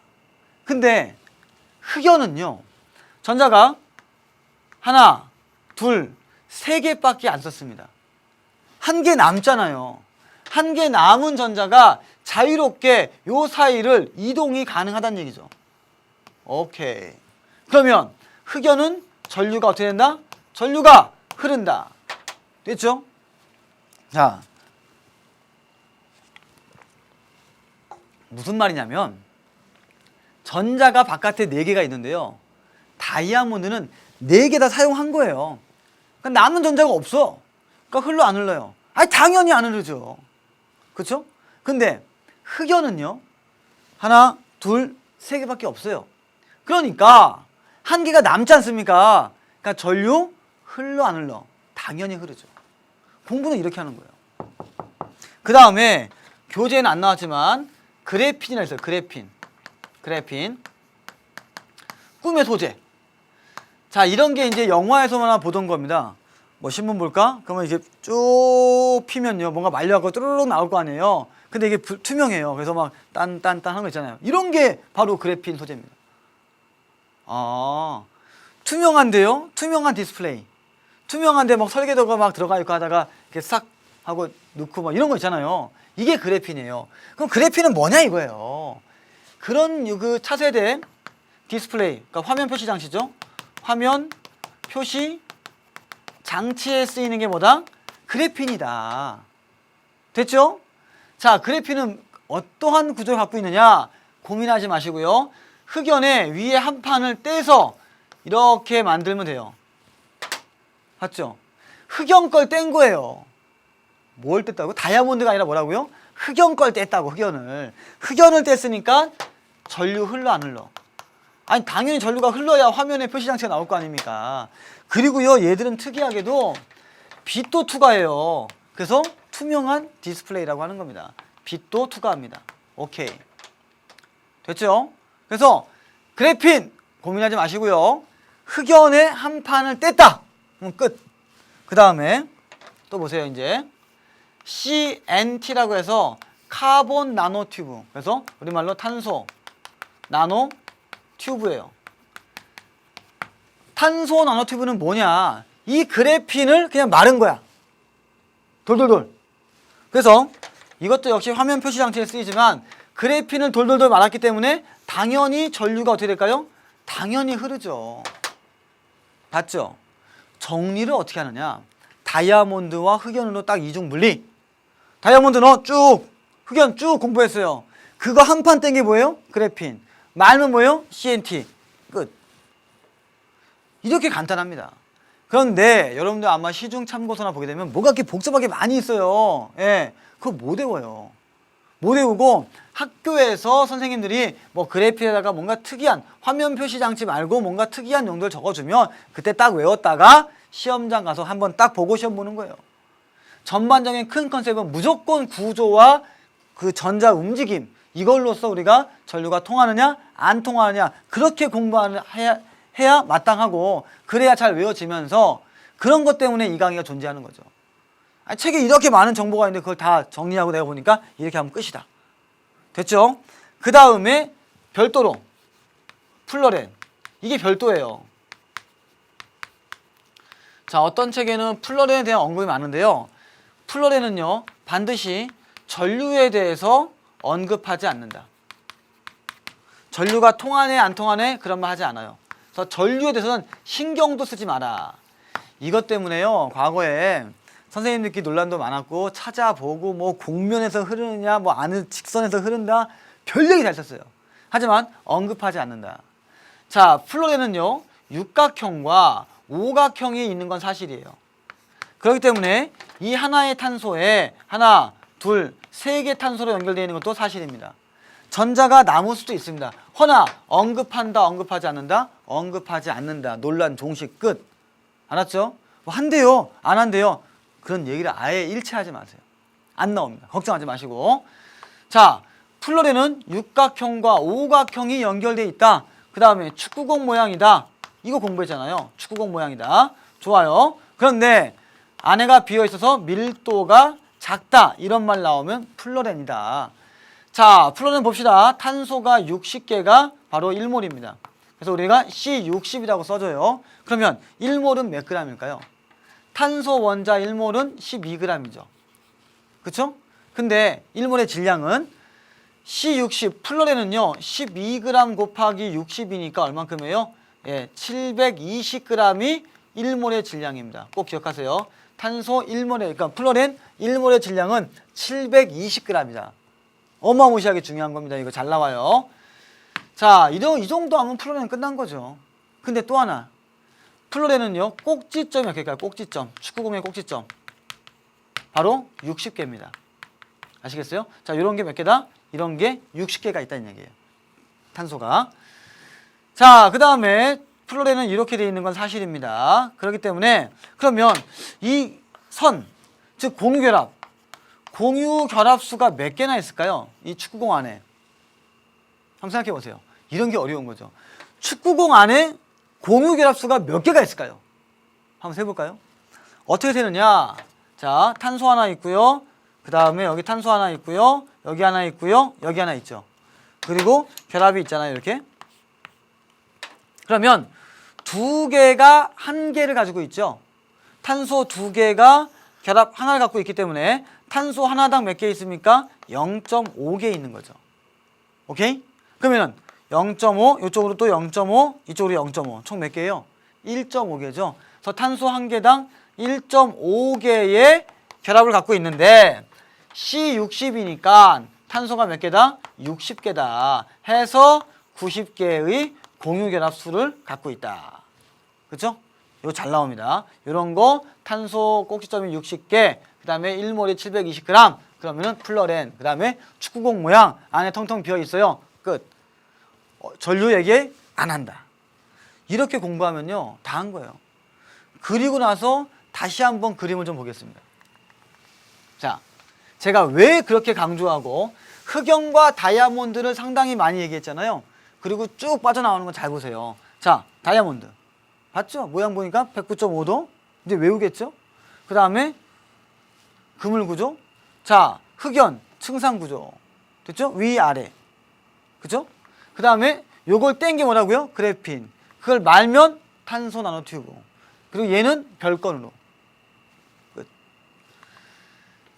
Speaker 1: 근데 흑연은요. 전자가 하나, 둘, 3개밖에 안 썼습니다. 1개 남잖아요. 1개 남은 전자가 자유롭게 요 사이를 이동이 가능하다는 얘기죠. 오케이. 그러면 흑연은 전류가 어떻게 된다? 전류가 흐른다. 됐죠? 자, 무슨 말이냐면 전자가 바깥에 4개가 있는데요. 다이아몬드는 4개 다 사용한 거예요. 그러니까 남은 전자가 없어. 그러니까 흘러 안 흘러요? 아니 당연히 안 흐르죠. 그렇죠? 근데 흑연은요. 하나, 둘, 3개밖에 없어요. 그러니까 1개가 남지 않습니까? 그러니까 전류 흘러 안 흘러? 당연히 흐르죠. 공부는 이렇게 하는 거예요. 그 다음에 교재에는 안 나왔지만 그래핀이라 있어요. 그래핀. 꿈의 소재. 자, 이런 게 이제 영화에서만 보던 겁니다. 뭐 신문 볼까? 그러면 이게 쭉 피면요. 뭔가 말려갖고 뚜루룩 나올 거 아니에요. 근데 이게 투명해요. 그래서 막 딴딴딴 하는 거 있잖아요. 이런 게 바로 그래핀 소재입니다. 아, 투명한데요? 투명한 디스플레이. 투명한데 막 설계도가 막 들어가 있고 하다가 이렇게 싹 하고 넣고 막 이런 거 있잖아요. 이게 그래핀이에요. 그럼 그래핀은 뭐냐 이거예요. 그런 그 차세대 디스플레이, 그러니까 화면 표시 장치죠. 화면 표시 장치에 쓰이는 게 뭐다? 그래핀이다. 됐죠? 자, 그래핀은 어떠한 구조를 갖고 있느냐? 고민하지 마시고요. 흑연의 위에 한 판을 떼서 이렇게 만들면 돼요. 봤죠? 흑연 걸 뗀 거예요. 뭘 뗐다고? 다이아몬드가 아니라 뭐라고요? 흑연 걸 뗐다고, 흑연을. 흑연을 뗐으니까 전류 흘러 안 흘러? 아니 당연히 전류가 흘러야 화면에 표시장치가 나올 거 아닙니까? 그리고요 얘들은 특이하게도 빛도 투과해요. 그래서 투명한 디스플레이라고 하는 겁니다. 빛도 투과합니다. 오케이. 됐죠? 그래서 그래핀 고민하지 마시고요. 흑연의 한 판을 뗐다. 그럼 끝. 그 다음에 또 보세요. 이제 CNT라고 해서 카본 나노 튜브. 그래서 우리말로 탄소 나노 튜브예요. 탄소 나노 튜브는 뭐냐? 이 그래핀을 그냥 마른 거야. 돌돌돌. 그래서 이것도 역시 화면 표시 장치에 쓰이지만 그래핀을 돌돌돌 말았기 때문에 당연히 전류가 어떻게 될까요? 당연히 흐르죠. 봤죠? 정리를 어떻게 하느냐? 다이아몬드와 흑연으로 딱 이중 분리. 다이아몬드 너 쭉, 흑연 쭉 공부했어요. 그거 한 판 뗀 게 뭐예요? 그래핀. 말면 뭐예요? CNT. 끝. 이렇게 간단합니다. 그런데 여러분들 아마 시중 참고서나 보게 되면 뭐가 이렇게 복잡하게 많이 있어요. 예, 그거 못 외워요. 못 외우고 학교에서 선생님들이 뭐 그래픽에다가 뭔가 특이한 화면 표시 장치 말고 뭔가 특이한 용도를 적어주면 그때 딱 외웠다가 시험장 가서 한번 딱 보고 시험 보는 거예요. 전반적인 큰 컨셉은 무조건 구조와 그 전자 움직임, 이걸로써 우리가 전류가 통하느냐 안 통하느냐 그렇게 해야 마땅하고 그래야 잘 외워지면서 그런 것 때문에 이 강의가 존재하는 거죠. 아니, 책에 이렇게 많은 정보가 있는데 그걸 다 정리하고 내가 보니까 이렇게 하면 끝이다. 됐죠? 그 다음에 별도로 플러렌. 이게 별도예요. 자, 어떤 책에는 플러렌에 대한 언급이 많은데요. 플러렌은요 반드시 전류에 대해서 언급하지 않는다. 전류가 통하네 안 통하네 그런 말 하지 않아요. 그래서 전류에 대해서는 신경도 쓰지 마라. 이것 때문에요 과거에 선생님들끼리 논란도 많았고 찾아보고 뭐 곡면에서 흐르느냐 뭐 안에 직선에서 흐른다 별 얘기 잘 썼어요. 하지만 언급하지 않는다. 자, 플로렌은요 육각형과 오각형이 있는 건 사실이에요. 그렇기 때문에 이 하나의 탄소에 하나, 둘, 세 개 탄소로 연결되어 있는 것도 사실입니다. 전자가 남을 수도 있습니다. 허나 언급한다, 언급하지 않는다, 언급하지 않는다. 논란 종식 끝. 알았죠? 뭐 한대요, 안 한대요. 그런 얘기를 아예 일체하지 마세요. 안 나옵니다. 걱정하지 마시고. 자, 플로렌은 육각형과 오각형이 연결되어 있다. 그 다음에 축구공 모양이다. 이거 공부했잖아요. 축구공 모양이다. 좋아요. 그런데 안에가 비어있어서 밀도가 작다. 이런 말 나오면 플로렌이다. 자, 플로렌 봅시다. 탄소가 60개가 바로 1몰입니다. 그래서 우리가 C60이라고 써줘요. 그러면 1몰은 몇 g일까요? 탄소 원자 1몰은 12g이죠. 그쵸? 근데 1몰의 질량은 C60, 플로렌은요 12g 곱하기 60이니까 얼만큼이에요? 예, 720g이 1몰의 질량입니다. 꼭 기억하세요. 탄소 1몰의, 그러니까 플로렌 1몰의 질량은 720g이다. 어마무시하게 중요한 겁니다. 이거 잘 나와요. 자, 이 정도 하면 플로렌은 끝난 거죠. 근데 또 하나. 플로렌은요, 꼭지점이 몇 개일까요? 꼭지점. 축구공의 꼭지점. 바로 60개입니다. 아시겠어요? 자, 이런 게 몇 개다? 이런 게 60개가 있다는 얘기예요. 탄소가. 자, 그 다음에 플로렌은 이렇게 되어 있는 건 사실입니다. 그렇기 때문에 그러면 이 선, 즉 공유결합. 공유결합수가 몇 개나 있을까요? 이 축구공 안에. 한번 생각해 보세요. 이런 게 어려운 거죠. 축구공 안에 공유결합수가 몇 개가 있을까요? 한번 세볼까요? 어떻게 세느냐? 자, 탄소 하나 있고요. 그 다음에 여기 탄소 하나 있고요. 여기 하나 있고요. 여기 하나 있죠. 그리고 결합이 있잖아요. 이렇게. 그러면 두 개가 한 개를 가지고 있죠. 탄소 두 개가 결합 하나를 갖고 있기 때문에 탄소 하나당 몇 개 있습니까? 0.5개 있는 거죠. 오케이? 그러면 0.5, 이쪽으로 또 0.5, 이쪽으로 0.5. 총 몇 개예요? 1.5개죠. 그래서 탄소 한 개당 1.5개의 결합을 갖고 있는데 C60이니까 탄소가 몇 개다? 60개다. 해서 90개의 공유결합수를 갖고 있다. 그렇죠? 이거 잘 나옵니다. 이런 거 탄소 꼭지점이 60개, 그 다음에 1몰이 720g, 그러면은 플로렌, 그 다음에 축구공 모양 안에 텅텅 비어 있어요. 끝. 전류 얘기 안 한다. 이렇게 공부하면요 다 한 거예요. 그리고 나서 다시 한번 그림을 좀 보겠습니다. 자, 제가 왜 그렇게 강조하고 흑연과 다이아몬드를 상당히 많이 얘기했잖아요. 그리고 쭉 빠져나오는 거 잘 보세요. 자, 다이아몬드 봤죠? 모양 보니까 109.5도 이제 외우겠죠? 그 다음에 그물 구조. 자, 흑연 층상 구조 됐죠? 위아래 그죠? 그 다음에 요걸 뗀 게 뭐라고요? 그래핀. 그걸 말면 탄소 나노튜브. 그리고 얘는 별건으로. 끝.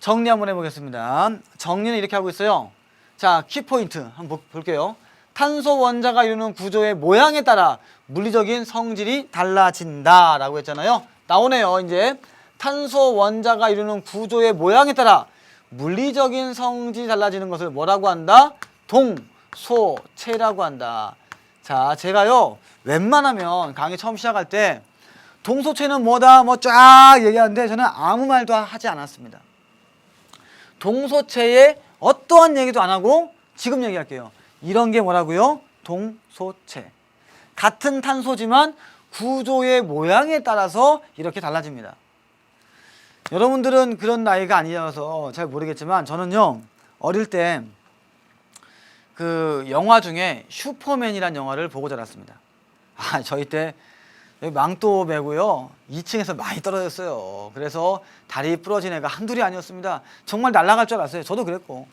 Speaker 1: 정리 한번 해보겠습니다. 정리는 이렇게 하고 있어요. 자, 키포인트 한번 볼게요. 탄소 원자가 이루는 구조의 모양에 따라 물리적인 성질이 달라진다 라고 했잖아요. 나오네요. 이제 탄소 원자가 이루는 구조의 모양에 따라 물리적인 성질이 달라지는 것을 뭐라고 한다? 동소체라고 한다. 자, 제가요 웬만하면 강의 처음 시작할 때 동소체는 뭐다 뭐 쫙 얘기하는데 저는 아무 말도 하지 않았습니다. 동소체에 어떠한 얘기도 안 하고 지금 얘기할게요. 이런 게 뭐라고요? 동소체. 같은 탄소지만 구조의 모양에 따라서 이렇게 달라집니다. 여러분들은 그런 나이가 아니어서 잘 모르겠지만 저는요 어릴 때 그 영화 중에 슈퍼맨이란 영화를 보고 자랐습니다. 아, 저희 때 여기 망토 메고요 2층에서 많이 떨어졌어요. 그래서 다리 부러진 애가 한둘이 아니었습니다. 정말 날아갈 줄 알았어요. 저도 그랬고.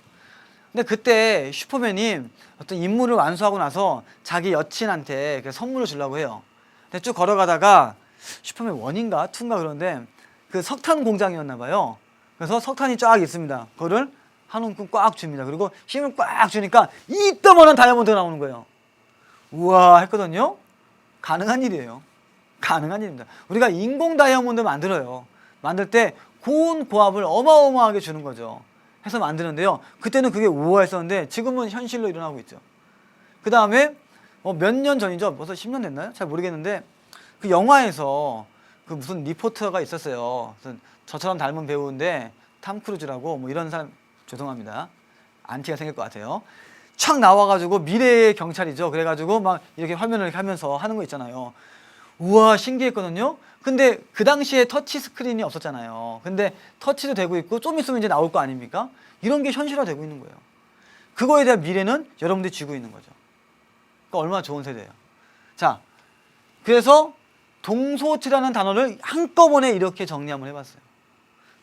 Speaker 1: 근데 그때 슈퍼맨이 어떤 임무를 완수하고 나서 자기 여친한테 선물을 주려고 해요. 근데 쭉 걸어가다가 슈퍼맨 1인가 2인가 그런데 그 석탄 공장이었나 봐요. 그래서 석탄이 쫙 있습니다. 그거를 한 움큼 꽉 줍니다. 그리고 힘을 꽉 주니까 이따만한 다이아몬드가 나오는 거예요. 우와 했거든요. 가능한 일이에요. 가능한 일입니다. 우리가 인공 다이아몬드 만들어요. 만들 때 고온 고압을 어마어마하게 주는 거죠. 해서 만드는데요. 그때는 그게 우아했었는데 지금은 현실로 일어나고 있죠. 그 다음에 몇 년 전이죠. 벌써 10년 됐나요? 잘 모르겠는데 그 영화에서 그 무슨 리포터가 있었어요. 무슨 저처럼 닮은 배우인데 탐 크루즈라고 뭐 이런 사람 죄송합니다. 안티가 생길 것 같아요. 착 나와가지고 미래의 경찰이죠. 그래가지고 막 이렇게 화면을 이렇게 하면서 하는 거 있잖아요. 우와 신기했거든요. 근데 그 당시에 터치 스크린이 없었잖아요. 근데 터치도 되고 있고 좀 있으면 이제 나올 거 아닙니까? 이런 게 현실화되고 있는 거예요. 그거에 대한 미래는 여러분들이 쥐고 있는 거죠. 그러니까 얼마나 좋은 세대예요. 자, 그래서 동소체라는 단어를 한꺼번에 이렇게 정리 한번 해봤어요.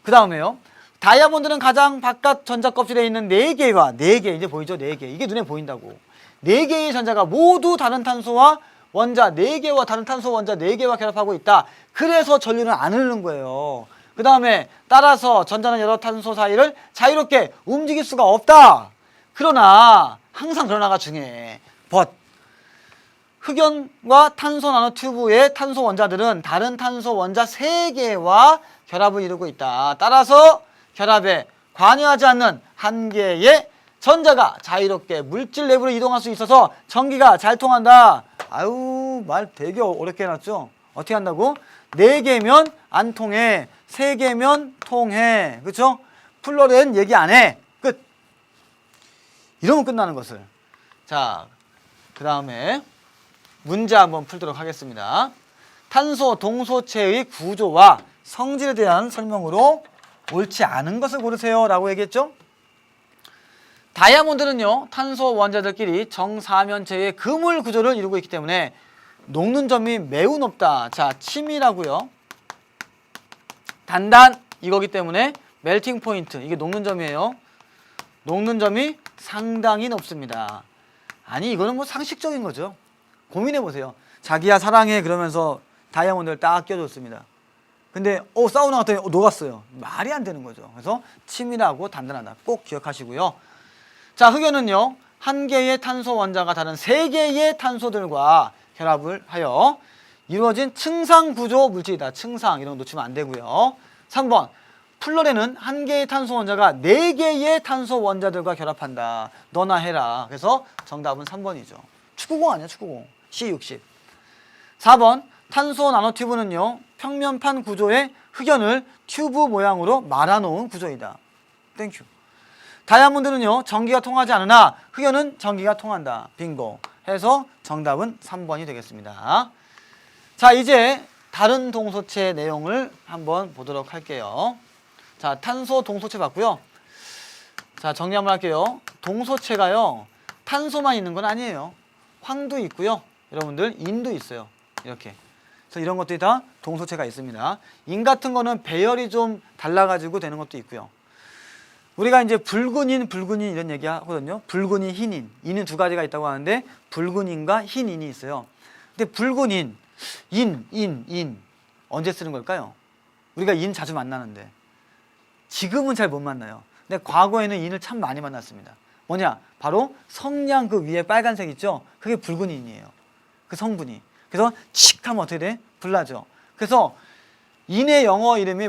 Speaker 1: 그 다음에요. 다이아몬드는 가장 바깥 전자 껍질에 있는 4개가 4개 이제 보이죠? 4개 이게 눈에 보인다고. 4개의 전자가 모두 다른 탄소와 원자 4개와 다른 탄소 원자 4개와 결합하고 있다. 그래서 전류는 안 흐르는 거예요. 그 다음에 따라서 전자는 여러 탄소 사이를 자유롭게 움직일 수가 없다. 그러나 항상 그러나가 중요해. but 흑연과 탄소 나노튜브의 탄소 원자들은 다른 탄소 원자 3개와 결합을 이루고 있다. 따라서 결합에 관여하지 않는 한 개의 전자가 자유롭게 물질 내부로 이동할 수 있어서 전기가 잘 통한다. 아유 말 되게 어렵게 해놨죠. 어떻게 한다고? 4개면 안 통해, 3개면 통해. 그쵸? 플러렌 얘기 안 해. 끝. 이러면 끝나는 것을. 자, 그 다음에 문제 한번 풀도록 하겠습니다. 탄소 동소체의 구조와 성질에 대한 설명으로 옳지 않은 것을 고르세요 라고 얘기했죠. 다이아몬드는요 탄소 원자들끼리 정사면체의 그물 구조를 이루고 있기 때문에 녹는 점이 매우 높다. 자, 침이라고요. 단단 이거기 때문에 멜팅 포인트 이게 녹는 점이에요. 녹는 점이 상당히 높습니다. 아니 이거는 뭐 상식적인 거죠. 고민해 보세요. 자기야 사랑해 그러면서 다이아몬드를 딱 껴줬습니다. 근데 사우나 갔더니 녹았어요. 말이 안 되는 거죠. 그래서 치밀하고 단단하다. 꼭 기억하시고요. 자, 흑연은요. 한 개의 탄소 원자가 다른 3개의 탄소들과 결합을 하여 이루어진 층상 구조 물질이다. 층상 이런 거 놓치면 안 되고요. 3번 플로렌은 한 개의 탄소 원자가 4개의 탄소 원자들과 결합한다. 너나 해라. 그래서 정답은 3번이죠. 축구공 아니야 축구공. C60. 4번 탄소 나노튜브는요. 평면판 구조의 흑연을 튜브 모양으로 말아놓은 구조이다. 땡큐. 다이아몬드는요. 전기가 통하지 않으나 흑연은 전기가 통한다. 빙고. 해서 정답은 3번이 되겠습니다. 자, 이제 다른 동소체 내용을 한번 보도록 할게요. 자, 탄소 동소체 봤고요. 자, 정리 한번 할게요. 동소체가요, 탄소만 있는 건 아니에요. 황도 있고요. 여러분들, 인도 있어요. 이렇게. 그래서 이런 것들이 다 동소체가 있습니다. 인 같은 거는 배열이 좀 달라가지고 되는 것도 있고요. 우리가 이제 붉은 인, 이런 얘기 하거든요. 붉은 인, 흰 인. 인은 두 가지가 있다고 하는데, 붉은 인과 흰 인이 있어요. 근데 붉은 인. 언제 쓰는 걸까요? 우리가 인 자주 만나는데. 지금은 잘 못 만나요. 근데 과거에는 인을 참 많이 만났습니다. 뭐냐? 바로 성냥 그 위에 빨간색 있죠? 그게 붉은 인이에요. 그 성분이. 그래서 칙 하면 어떻게 돼? 불나죠. 그래서 인의 영어 이름이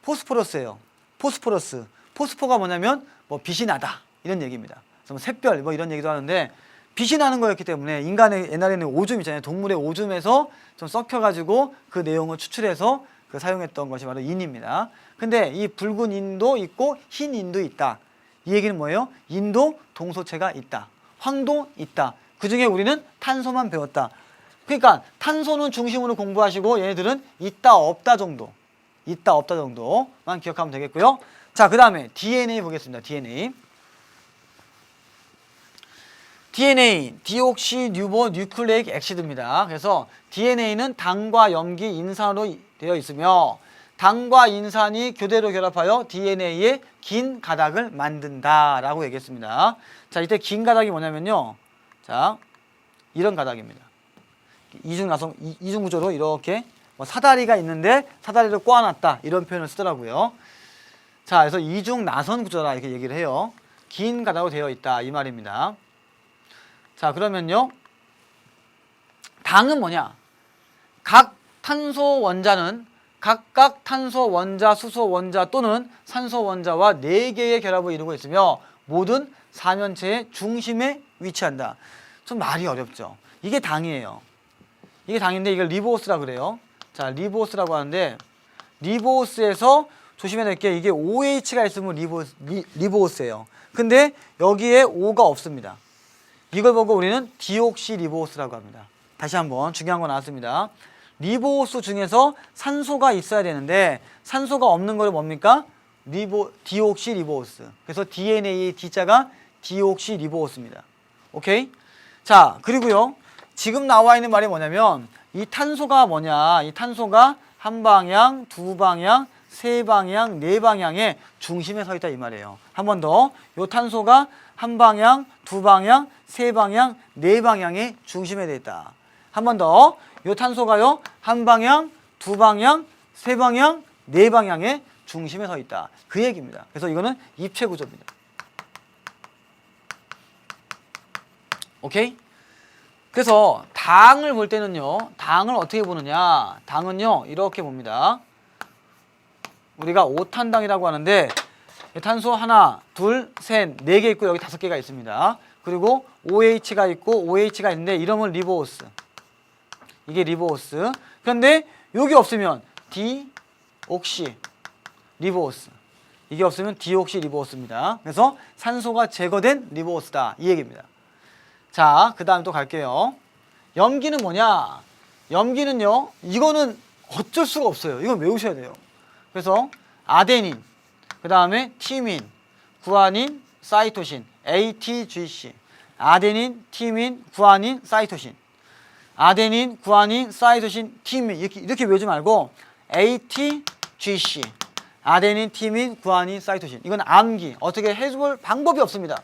Speaker 1: 포스포러스예요. 포스포러스. 포스포가 뭐냐면 뭐 빛이 나다 이런 얘기입니다. 그래서 뭐 샛별 뭐 이런 얘기도 하는데, 빛이 나는 거였기 때문에 인간의 옛날에는 오줌 있잖아요. 동물의 오줌에서 좀 썩혀가지고 그 내용을 추출해서 그 사용했던 것이 바로 인입니다. 근데 이 붉은 인도 있고 흰 인도 있다. 이 얘기는 뭐예요? 인도 동소체가 있다. 황도 있다. 그 중에 우리는 탄소만 배웠다. 그러니까 탄소는 중심으로 공부하시고 얘네들은 있다 없다 정도. 있다 없다 정도만 기억하면 되겠고요. 자, 그 다음에 DNA 보겠습니다. DNA, 디옥시리보 뉴클레익 엑시드입니다. 그래서 DNA는 당과 염기, 인산으로 되어 있으며 당과 인산이 교대로 결합하여 DNA의 긴 가닥을 만든다라고 얘기했습니다. 자, 이때 긴 가닥이 뭐냐면요. 자, 이런 가닥입니다. 이중 구조로 이렇게 뭐 사다리가 있는데 사다리를 꼬아놨다 이런 표현을 쓰더라고요. 자, 그래서 이중 나선 구조라 이렇게 얘기를 해요. 긴 가닥으로 되어 있다 이 말입니다. 자, 그러면요, 당은 뭐냐? 각 탄소 원자는 각각 탄소 원자, 수소 원자 또는 산소 원자와 4개의 결합을 이루고 있으며 모든 사면체의 중심에 위치한다. 좀 말이 어렵죠. 이게 당이에요. 이게 당인데 이걸 리보스라 그래요. 자, 리보스라고 하는데, 리보스에서 조심해야 될 게 이게 OH가 있으면 리보스예요. 근데 여기에 O가 없습니다. 이걸 보고 우리는 디옥시리보스라고 합니다. 다시 한번 중요한 거 나왔습니다. 리보스 중에서 산소가 있어야 되는데 산소가 없는 거를 뭡니까? 디옥시리보스. 그래서 DNA의 D자가 디옥시리보스입니다. 오케이? 자, 그리고요, 지금 나와 있는 말이 뭐냐면 이 탄소가 뭐냐? 이 탄소가 한 방향, 두 방향, 세 방향, 네 방향의 중심에 서 있다 이 말이에요. 한 번 더. 이 탄소가 한 방향, 두 방향, 세 방향, 네 방향의 중심에 돼 있다. 한 번 더. 이 탄소가요, 한 방향, 두 방향, 세 방향, 네 방향의 중심에 서 있다. 그 얘기입니다. 그래서 이거는 입체 구조입니다. 오케이? 그래서 당을 볼 때는요, 당을 어떻게 보느냐? 당은요, 이렇게 봅니다. 우리가 5탄당이라고 하는데 탄소 하나, 둘, 셋, 4개 있고 여기 5개가 있습니다. 그리고 OH가 있고 OH가 있는데 이름은 리보스. 이게 리보스. 그런데 여기 없으면 디옥시 리보스. 이게 없으면 디옥시 리보스입니다. 그래서 산소가 제거된 리보스다 이 얘기입니다. 자, 그 다음 또 갈게요. 염기는 뭐냐? 염기는요, 이거는 어쩔 수가 없어요. 이건 외우셔야 돼요. 그래서 아데닌, 그 다음에 티민, 구아닌, 사이토신, ATGC. 아데닌, 티민, 구아닌, 사이토신. 아데닌, 구아닌, 사이토신, 티민. 이렇게 외우지 말고 ATGC. 아데닌, 티민, 구아닌, 사이토신. 이건 암기. 어떻게 해볼 방법이 없습니다.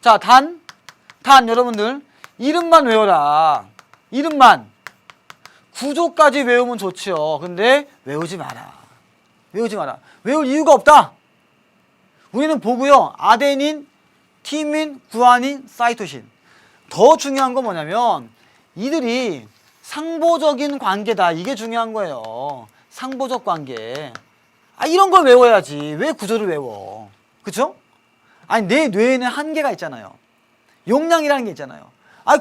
Speaker 1: 자, 단 여러분들 이름만 외워라. 이름만. 구조까지 외우면 좋지요. 근데 외우지 마라. 외울 이유가 없다. 우리는 보고요, 아데닌, 티민, 구아닌, 사이토신. 더 중요한 건 뭐냐면 이들이 상보적인 관계다. 이게 중요한 거예요. 상보적 관계. 이런 걸 외워야지. 왜 구조를 외워? 그쵸? 아니, 내 뇌에는 한계가 있잖아요. 용량이라는 게 있잖아요.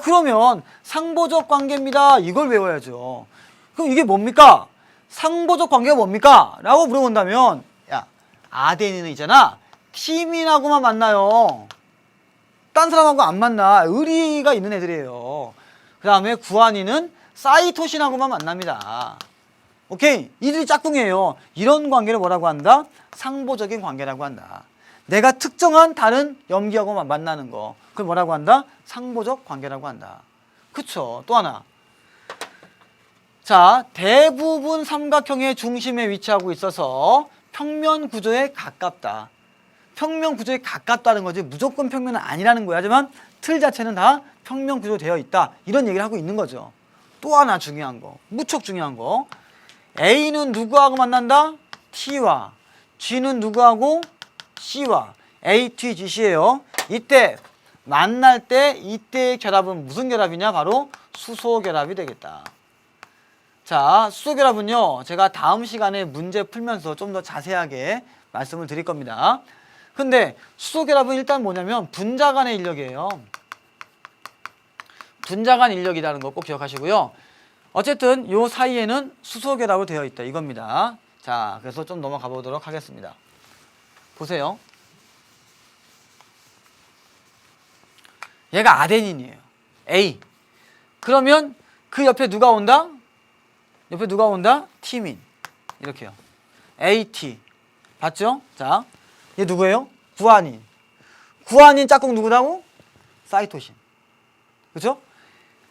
Speaker 1: 그러면 상보적 관계입니다. 이걸 외워야죠. 그럼 이게 뭡니까? 상보적 관계가 뭡니까? 라고 물어본다면, 야, 아데닌은 있잖아. 티민하고만 만나요. 딴 사람하고 안 만나. 의리가 있는 애들이에요. 그 다음에 구아닌은 사이토신하고만 만납니다. 오케이? 이들이 짝꿍이에요. 이런 관계를 뭐라고 한다? 상보적인 관계라고 한다. 내가 특정한 다른 염기하고 만나는 거. 그걸 뭐라고 한다? 상보적 관계라고 한다. 그쵸? 또 하나. 자, 대부분 삼각형의 중심에 위치하고 있어서 평면 구조에 가깝다. 평면 구조에 가깝다는 거지 무조건 평면은 아니라는 거야. 하지만 틀 자체는 다 평면 구조 되어 있다. 이런 얘기를 하고 있는 거죠. 또 하나 중요한 거, 무척 중요한 거. A는 누구하고 만난다? T와. G는 누구하고? C와. A, T, G, C예요. 이때 만날 때 이때의 결합은 무슨 결합이냐? 바로 수소 결합이 되겠다. 자, 수소 결합은요, 제가 다음 시간에 문제 풀면서 좀 더 자세하게 말씀을 드릴 겁니다. 근데 수소 결합은 일단 뭐냐면 분자 간의 인력이에요. 분자 간 인력이라는 거 꼭 기억하시고요. 어쨌든 요 사이에는 수소 결합으로 되어 있다 이겁니다. 자, 그래서 좀 넘어가 보도록 하겠습니다. 보세요. 얘가 아데닌이에요. A. 그러면 그 옆에 누가 온다? 옆에 누가 온다? 티민. 이렇게요. AT. 봤죠? 자, 얘 누구예요? 구아닌. 구아닌 짝꿍 누구라고? 사이토신. 그렇죠?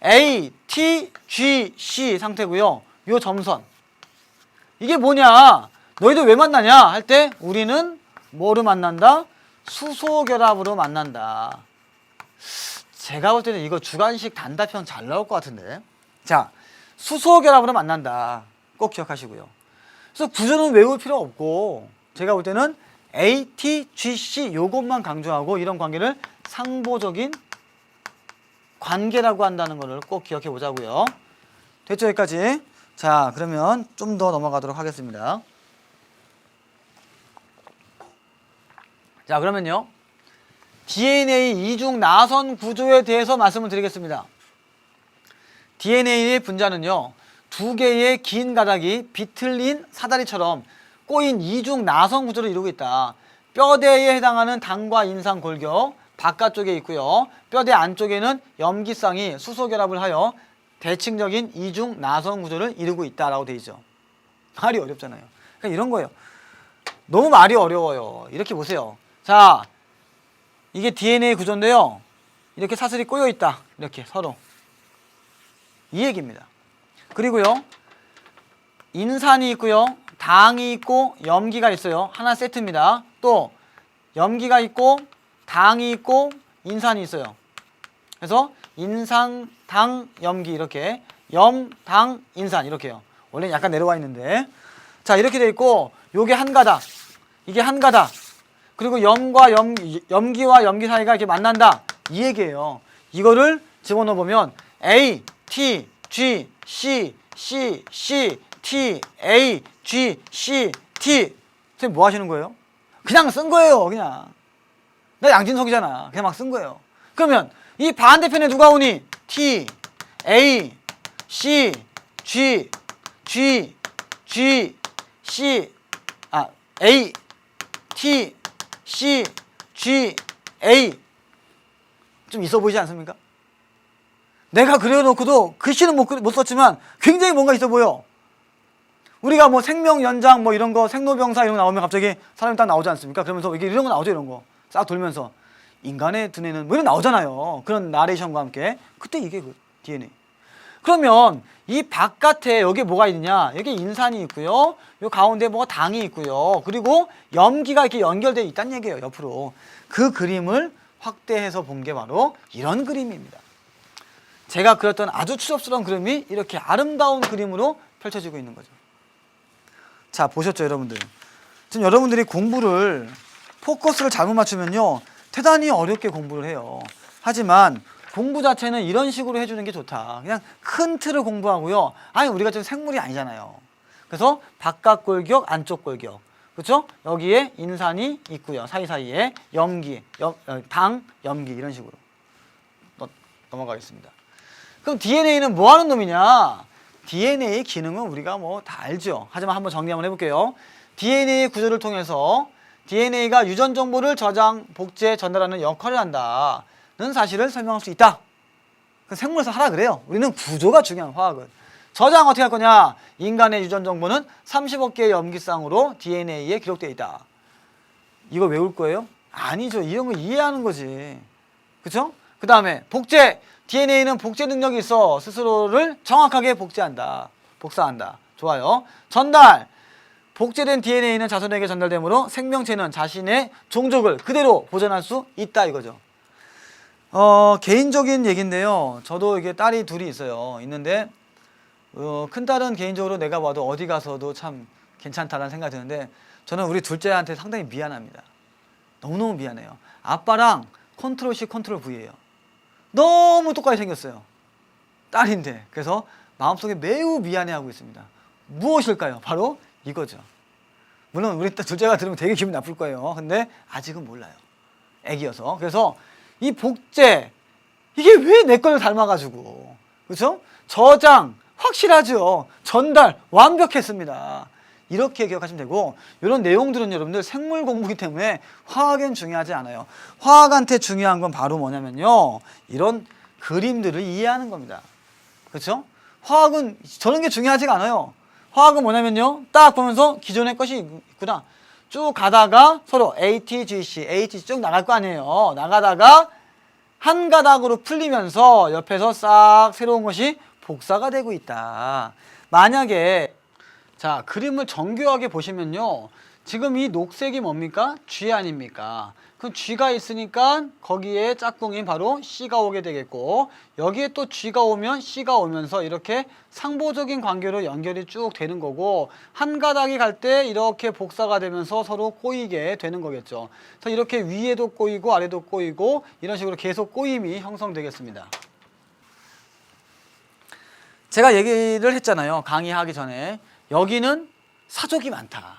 Speaker 1: A, T, G, C 상태고요. 요 점선. 이게 뭐냐? 너희들 왜 만나냐? 할 때 우리는 뭐로 만난다? 수소 결합으로 만난다. 제가 볼 때는 이거 주관식 단답형 잘 나올 것 같은데. 자, 수소 결합으로 만난다. 꼭 기억하시고요. 그래서 구조는 외울 필요 없고 제가 볼 때는 A, T, G, C 요것만 강조하고 이런 관계를 상보적인 관계라고 한다는 것을 꼭 기억해 보자고요. 됐죠? 여기까지. 자, 그러면 좀 더 넘어가도록 하겠습니다. 자, 그러면요. DNA 이중 나선 구조에 대해서 말씀을 드리겠습니다. DNA의 분자는요, 두 개의 긴 가닥이 비틀린 사다리처럼 꼬인 이중 나선 구조를 이루고 있다. 뼈대에 해당하는 당과 인상 골격 바깥쪽에 있고요. 뼈대 안쪽에는 염기쌍이 수소 결합을 하여 대칭적인 이중 나선 구조를 이루고 있다라고 되어 있죠. 말이 어렵잖아요. 그러니까 이런 거예요. 너무 말이 어려워요. 이렇게 보세요. 자, 이게 DNA 구조인데요. 이렇게 사슬이 꼬여 있다. 이렇게 서로. 이 얘기입니다. 그리고요. 인산이 있고요. 당이 있고 염기가 있어요. 하나 세트입니다. 또 염기가 있고 당이 있고 인산이 있어요. 그래서 인산, 당, 염기 이렇게 염, 당, 인산 이렇게요. 원래 약간 내려와 있는데 자 이렇게 돼 있고 요게 한 가닥 이게 한 가닥 그리고 염기와 염기 사이가 이렇게 만난다 이 얘기예요. 이거를 집어넣어 보면 A, T, G, C, C, C, T, A, G, C, T 선생님 뭐 하시는 거예요? 그냥 쓴 거예요. 그냥 나 양진석이잖아. 그냥 막 쓴 거예요. 그러면 이 반대편에 누가 오니? T, A, C, G, G, G, C, A, T, C, G, A 좀 있어 보이지 않습니까? 내가 그려놓고도 글씨는 못 썼지만 굉장히 뭔가 있어 보여. 우리가 뭐 생명 연장 뭐 이런 거 생로병사 이런 거 나오면 갑자기 사람이 딱 나오지 않습니까? 그러면서 이게 이런 거 나오죠. 이런 거 싹 돌면서 인간의 두뇌는 뭐 이런 나오잖아요. 그런 나레이션과 함께 그때 이게 그 DNA. 그러면 이 바깥에 여기 뭐가 있느냐? 여기 인산이 있고요. 요 가운데 뭐가 당이 있고요. 그리고 염기가 이렇게 연결되어 있다는 얘기예요. 옆으로 그 그림을 확대해서 본 게 바로 이런 그림입니다. 제가 그렸던 아주 추접스러운 그림이 이렇게 아름다운 그림으로 펼쳐지고 있는 거죠. 자, 보셨죠, 여러분들? 지금 여러분들이 공부를 포커스를 잘못 맞추면요 대단히 어렵게 공부를 해요. 하지만 공부 자체는 이런 식으로 해주는 게 좋다. 그냥 큰 틀을 공부하고요. 아니 우리가 지금 생물이 아니잖아요. 그래서 바깥 골격, 안쪽 골격, 그렇죠? 여기에 인산이 있고요. 사이사이에 염기, 당, 염기 이런 식으로 넘어가겠습니다. 그럼 DNA는 뭐 하는 놈이냐? DNA 기능은 우리가 뭐 다 알죠. 하지만 한번 정리 한번 해볼게요. DNA 구조를 통해서 DNA가 유전 정보를 저장, 복제, 전달하는 역할을 한다는 사실을 설명할 수 있다. 생물에서 하라 그래요. 우리는 구조가 중요한 화학은. 저장 어떻게 할 거냐? 인간의 유전 정보는 30억 개의 염기쌍으로 DNA에 기록되어 있다. 이거 외울 거예요? 아니죠. 이런 거 이해하는 거지. 그쵸? 그 다음에 복제. DNA는 복제 능력이 있어. 스스로를 정확하게 복제한다. 복사한다. 좋아요. 전달. 복제된 DNA는 자손에게 전달되므로 생명체는 자신의 종족을 그대로 보존할 수 있다 이거죠. 개인적인 얘기인데요. 저도 이게 딸이 둘이 있는데 큰딸은 개인적으로 내가 봐도 어디 가서도 참 괜찮다라는 생각이 드는데 저는 우리 둘째한테 상당히 미안합니다. 너무너무 미안해요. 아빠랑 컨트롤 C 컨트롤 V예요. 너무 똑같이 생겼어요. 딸인데. 그래서 마음속에 매우 미안해하고 있습니다. 무엇일까요? 바로 이거죠. 물론 우리 둘째가 들으면 되게 기분 나쁠 거예요. 근데 아직은 몰라요. 애기여서. 그래서 이 복제, 이게 왜 내 걸 닮아가지고. 그렇죠? 저장 확실하죠. 전달 완벽했습니다. 이렇게 기억하시면 되고, 이런 내용들은 여러분들 생물 공부이기 때문에 화학엔 중요하지 않아요. 화학한테 중요한 건 바로 뭐냐면요, 이런 그림들을 이해하는 겁니다. 그렇죠? 화학은 저런 게 중요하지가 않아요. 화학은 뭐냐면요, 딱 보면서 기존의 것이 있구나. 쭉 가다가 서로 ATGC, ATC 쭉 나갈 거 아니에요. 나가다가 한 가닥으로 풀리면서 옆에서 싹 새로운 것이 복사가 되고 있다. 만약에 자, 그림을 정교하게 보시면요, 지금 이 녹색이 뭡니까? G 아닙니까? 그럼 G가 있으니까 거기에 짝꿍인 바로 C가 오게 되겠고, 여기에 또 G가 오면 C가 오면서 이렇게 상보적인 관계로 연결이 쭉 되는 거고, 한 가닥이 갈 때 이렇게 복사가 되면서 서로 꼬이게 되는 거겠죠. 그래서 이렇게 위에도 꼬이고 아래도 꼬이고 이런 식으로 계속 꼬임이 형성되겠습니다. 제가 얘기를 했잖아요. 강의하기 전에. 여기는 사족이 많다.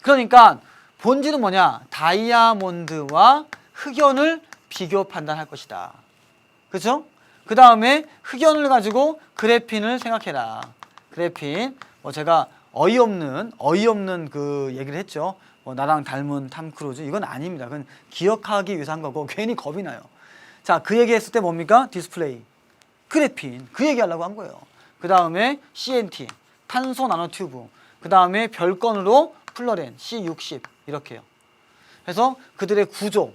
Speaker 1: 그러니까 본질은 뭐냐? 다이아몬드와 흑연을 비교 판단할 것이다. 그렇죠? 그 다음에 흑연을 가지고 그래핀을 생각해라. 그래핀, 제가 어이없는 그 얘기를 했죠. 나랑 닮은 탐 크루즈. 이건 아닙니다. 그건 기억하기 위해서 한 거고 괜히 겁이 나요. 자, 그 얘기 했을 때 뭡니까? 디스플레이, 그래핀, 그 얘기 하려고 한 거예요. 그 다음에 CNT, 탄소 나노튜브, 그 다음에 별건으로 플러렌, C60 이렇게요. 그래서 그들의 구조,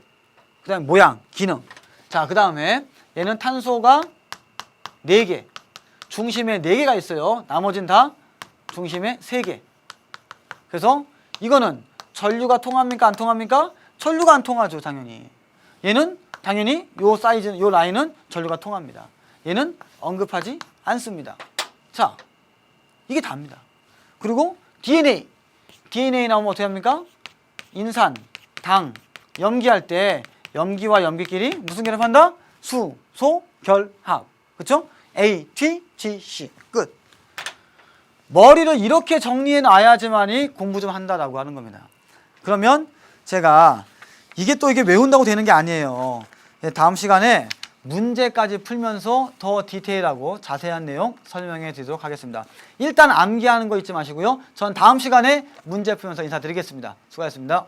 Speaker 1: 그 다음에 모양, 기능. 자, 그 다음에 얘는 탄소가 4개, 중심에 4개가 있어요. 나머지는 다 중심에 3개. 그래서 이거는 전류가 통합니까? 안 통합니까? 전류가 안 통하죠, 당연히. 얘는 당연히 요 사이즈, 요 라인은 전류가 통합니다. 얘는 언급하지 않습니다. 자, 이게 답니다. 그리고 DNA 나오면 어떻게 합니까? 인산, 당, 염기할 때 염기와 염기끼리 무슨 결합한다? 수, 소, 결합. 그렇죠? ATGC. 끝. 머리를 이렇게 정리해 놔야지만이 공부 좀 한다라고 하는 겁니다. 그러면 제가 이게 외운다고 되는 게 아니에요. 다음 시간에 문제까지 풀면서 더 디테일하고 자세한 내용 설명해 드리도록 하겠습니다. 일단 암기하는 거 잊지 마시고요. 전 다음 시간에 문제 풀면서 인사드리겠습니다. 수고하셨습니다.